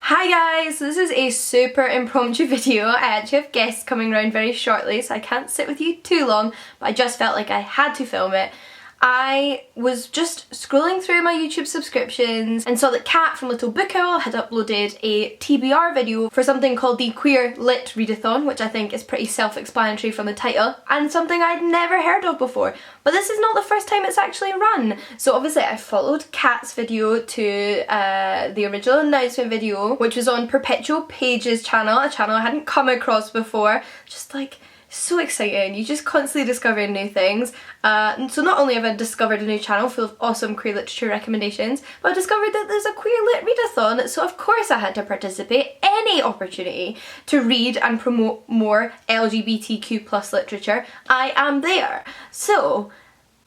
Hi guys, so this is a super impromptu video. I actually have guests coming around very shortly, so I can't sit with you too long, but I just felt like I had to film it. I was just scrolling through my YouTube subscriptions and saw that Kat from Little Book Owl had uploaded a TBR video for something called the Queer Lit Readathon, which I think is pretty self-explanatory from the title, and something I'd never heard of before. But this is not the first time it's actually run. So obviously I followed Kat's video to the original announcement video, which was on Perpetual Page's channel, a channel I hadn't come across before. Just like, so exciting. You just constantly discover new things. So not only have I discovered a new channel full of awesome queer literature recommendations, but I discovered that there's a Queer Lit Readathon, so of course I had to participate. Any opportunity to read and promote more LGBTQ+ literature, I am there. So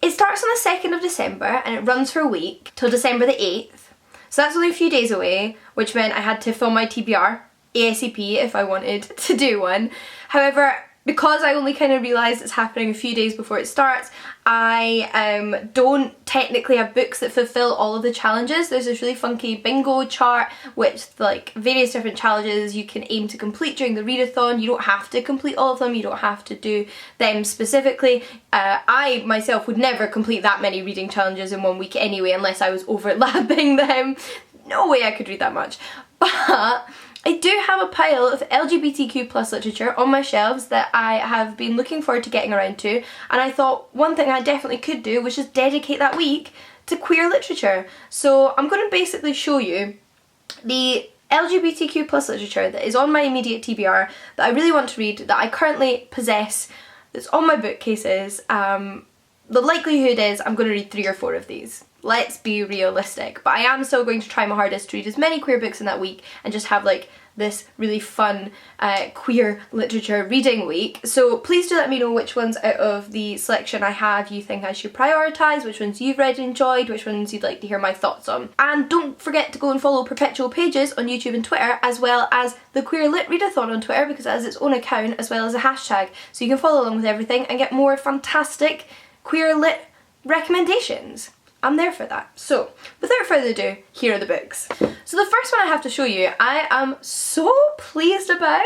it starts on the 2nd of December and it runs for a week till December the 8th. So that's only a few days away, which meant I had to film my TBR ASAP if I wanted to do one. However, because I only kind of realised it's happening a few days before it starts, I don't technically have books that fulfill all of the challenges. There's this really funky bingo chart with like various different challenges you can aim to complete during the readathon. You don't have to complete all of them, you don't have to do them specifically. I myself would never complete that many reading challenges in one week anyway, unless I was overlapping them. No way I could read that much. But I do have a pile of LGBTQ+ literature on my shelves that I have been looking forward to getting around to, and I thought one thing I definitely could do was just dedicate that week to queer literature. So I'm going to basically show you the LGBTQ+ literature that is on my immediate TBR that I really want to read, that I currently possess, that's on my bookcases. The likelihood is I'm going to read 3 or 4 of these. Let's be realistic, but I am still going to try my hardest to read as many queer books in that week and just have like this really fun queer literature reading week. So please do let me know which ones out of the selection I have you think I should prioritise, which ones you've read and enjoyed, which ones you'd like to hear my thoughts on. And don't forget to go and follow Perpetual Pages on YouTube and Twitter, as well as the Queer Lit Readathon on Twitter, because it has its own account as well as a hashtag, so you can follow along with everything and get more fantastic queer lit recommendations. I'm there for that. So, without further ado, here are the books. So the first one I have to show you, I am so pleased about,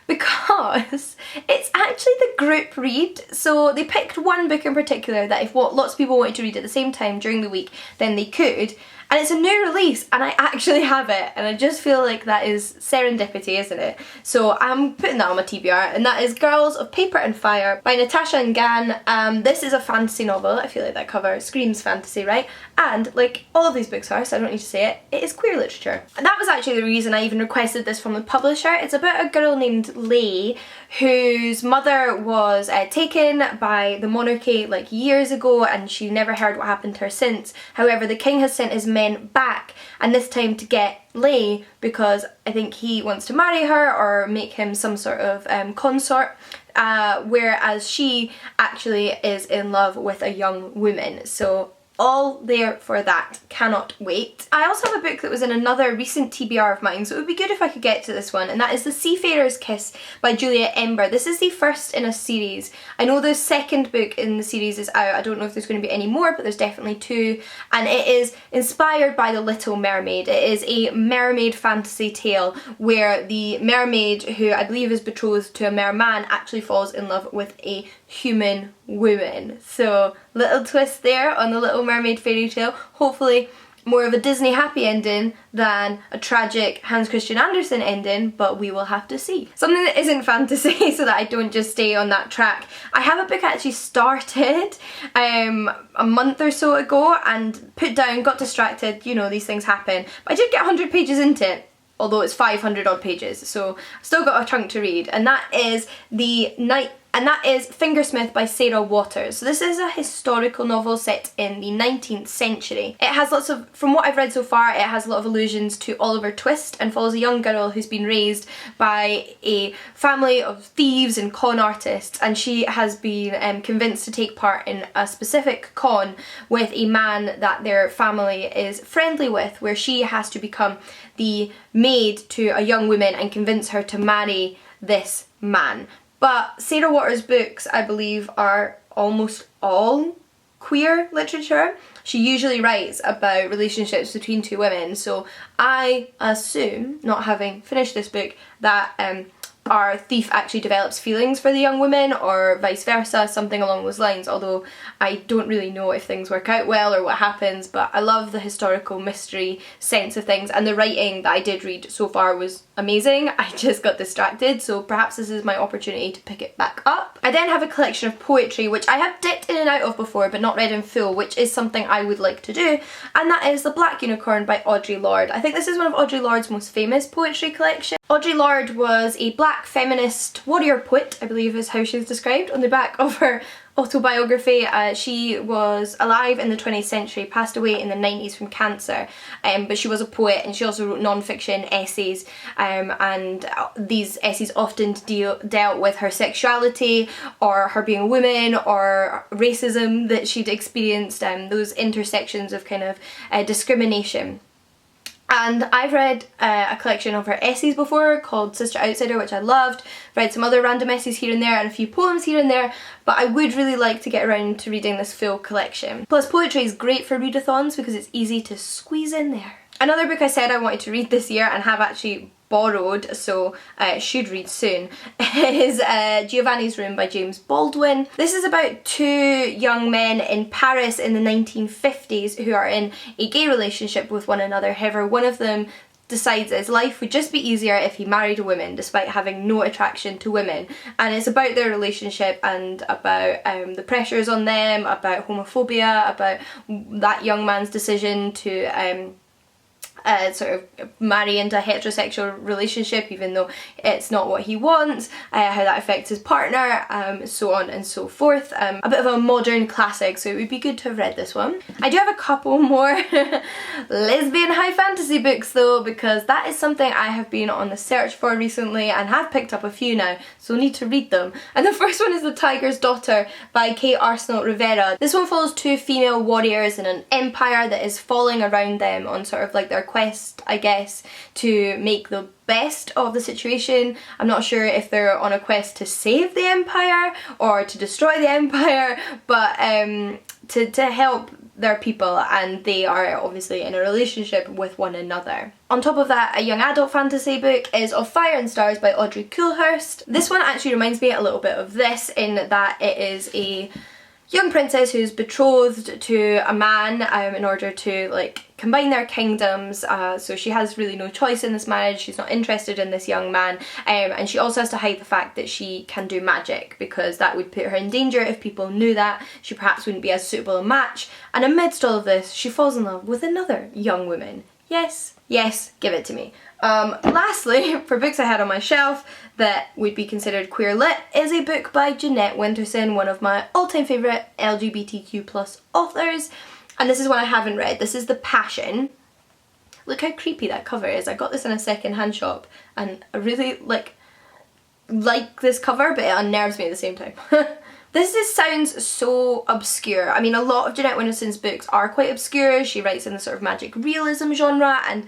because it's actually the group read. So they picked one book in particular that if lots of people wanted to read at the same time during the week, then they could. And it's a new release and I actually have it, and I just feel like that is serendipity, isn't it? So I'm putting that on my TBR, and that is Girls of Paper and Fire by Natasha and Gan. This is a fantasy novel. I feel like that cover screams fantasy, right? And like all of these books are, so I don't need to say it, it is queer literature. And that was actually the reason I even requested this from the publisher. It's about a girl named Leigh whose mother was taken by the monarchy like years ago, and she never heard what happened to her since. However, the king has sent his men back, and this time to get Leigh because I think he wants to marry her or make him some sort of consort, whereas she actually is in love with a young woman. So all there for that. Cannot wait. I also have a book that was in another recent TBR of mine, so it would be good if I could get to this one, and that is The Seafarer's Kiss by Juliet Ember. This is the first in a series. I know the second book in the series is out. I don't know if there's going to be any more, but there's definitely 2, and it is inspired by The Little Mermaid. It is a mermaid fantasy tale where the mermaid, who I believe is betrothed to a merman, actually falls in love with a human woman. So little twist there on the Little Mermaid fairy tale. Hopefully more of a Disney happy ending than a tragic Hans Christian Andersen ending, but we will have to see. Something that isn't fantasy so that I don't just stay on that track. I have a book I actually started a month or so ago and put down, got distracted, you know, these things happen. But I did get 100 pages into it, although it's 500 odd pages, so I've still got a chunk to read, and that is Fingersmith by Sarah Waters. So this is a historical novel set in the 19th century. It has lots of, from what I've read so far, it has a lot of allusions to Oliver Twist and follows a young girl who's been raised by a family of thieves and con artists, and she has been convinced to take part in a specific con with a man that their family is friendly with, where she has to become the maid to a young woman and convince her to marry this man. But Sarah Waters' books, I believe, are almost all queer literature. she usually writes about relationships between two women, so I assume, not having finished this book, that our thief actually develops feelings for the young woman, or vice versa, something along those lines, although I don't really know if things work out well or what happens. But I love the historical mystery sense of things, and the writing that I did read so far was amazing. I just got distracted, so perhaps this is my opportunity to pick it back up. I then have a collection of poetry which I have dipped in and out of before but not read in full, which is something I would like to do, and that is The Black Unicorn by Audre Lorde. I think this is one of Audre Lorde's most famous poetry collections. Audre Lorde was a black feminist warrior poet, I believe is how she's described on the back of her autobiography. She was alive in the 20th century, passed away in the 90s from cancer, but she was a poet, and she also wrote non-fiction essays, and these essays often dealt with her sexuality, or her being a woman, or racism that she'd experienced, those intersections of kind of discrimination. And I've read a collection of her essays before called Sister Outsider, which I loved. Read some other random essays here and there, and a few poems here and there, but I would really like to get around to reading this full collection. Plus, poetry is great for readathons because it's easy to squeeze in there. Another book I said I wanted to read this year and have actually borrowed, so should read soon, is Giovanni's Room by James Baldwin. This is about two young men in Paris in the 1950s who are in a gay relationship with one another. However, one of them decides that his life would just be easier if he married a woman despite having no attraction to women, and it's about their relationship and about the pressures on them, about homophobia, about that young man's decision to sort of marry into a heterosexual relationship even though it's not what he wants, how that affects his partner, so on and so forth. A bit of a modern classic, so it would be good to have read this one. I do have a couple more lesbian high fantasy books though, because that is something I have been on the search for recently and have picked up a few now, so need to read them. And the first one is The Tiger's Daughter by Kate Arsenault Rivera. This one follows two female warriors in an empire that is falling around them on sort of like their quest, I guess, to make the best of the situation. I'm not sure if they're on a quest to save the empire or to destroy the empire, but to help their people, and they are obviously in a relationship with one another. On top of that, a young adult fantasy book is Of Fire and Stars by Audrey Coulhurst. This one actually reminds me a little bit of this in that it is a young princess who's betrothed to a man in order to like combine their kingdoms, so she has really no choice in this marriage. She's not interested in this young man, and she also has to hide the fact that she can do magic because that would put her in danger. If people knew that, she perhaps wouldn't be as suitable a match, and amidst all of this she falls in love with another young woman. Yes, yes, give it to me. Lastly, for books I had on my shelf that would be considered queer lit, is a book by Jeanette Winterson, one of my all-time favourite LGBTQ+ authors, and this is one I haven't read. This is The Passion. Look how creepy that cover is. I got this in a second-hand shop and I really like this cover, but it unnerves me at the same time. This sounds so obscure. I mean, a lot of Jeanette Winterson's books are quite obscure. She writes in the sort of magic realism genre, and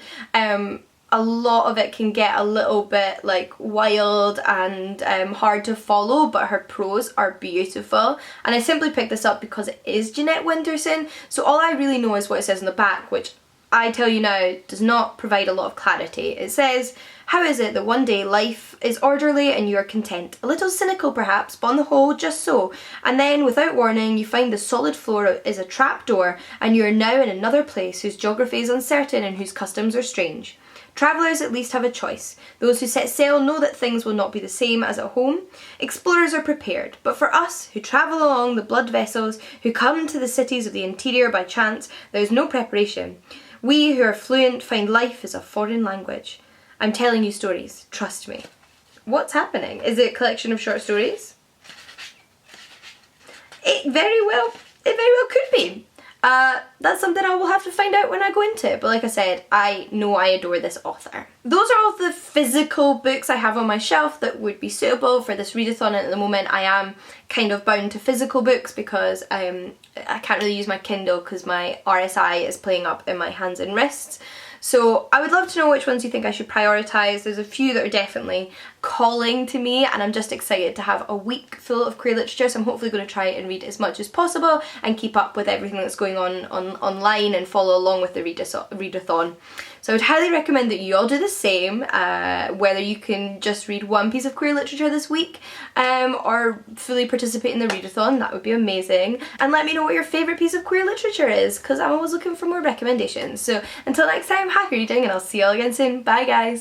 a lot of it can get a little bit like wild and hard to follow, but her prose are beautiful. And I simply picked this up because it is Jeanette Winterson, so all I really know is what it says on the back, which I tell you now does not provide a lot of clarity. It says, "How is it that one day life is orderly and you are content? A little cynical perhaps, but on the whole just so. And then without warning you find the solid floor is a trapdoor and you are now in another place whose geography is uncertain and whose customs are strange. Travellers at least have a choice. Those who set sail know that things will not be the same as at home. Explorers are prepared. But for us, who travel along the blood vessels, who come to the cities of the interior by chance, there is no preparation. We who are fluent find life is a foreign language. I'm telling you stories, trust me." What's happening? Is it a collection of short stories? It very well could be. That's something I will have to find out when I go into it, but like I said, I know I adore this author. Those are all the physical books I have on my shelf that would be suitable for this readathon, and at the moment I am kind of bound to physical books because I can't really use my Kindle because my RSI is playing up in my hands and wrists. So I would love to know which ones you think I should prioritise. There's a few that are definitely calling to me, and I'm just excited to have a week full of queer literature, so I'm hopefully going to try and read as much as possible and keep up with everything that's going on online and follow along with the readathon. So I would highly recommend that you all do the same, whether you can just read one piece of queer literature this week or fully participate in the readathon. That would be amazing. And let me know what your favourite piece of queer literature is, because I'm always looking for more recommendations. So until next time, happy reading, and I'll see you all again soon. Bye guys!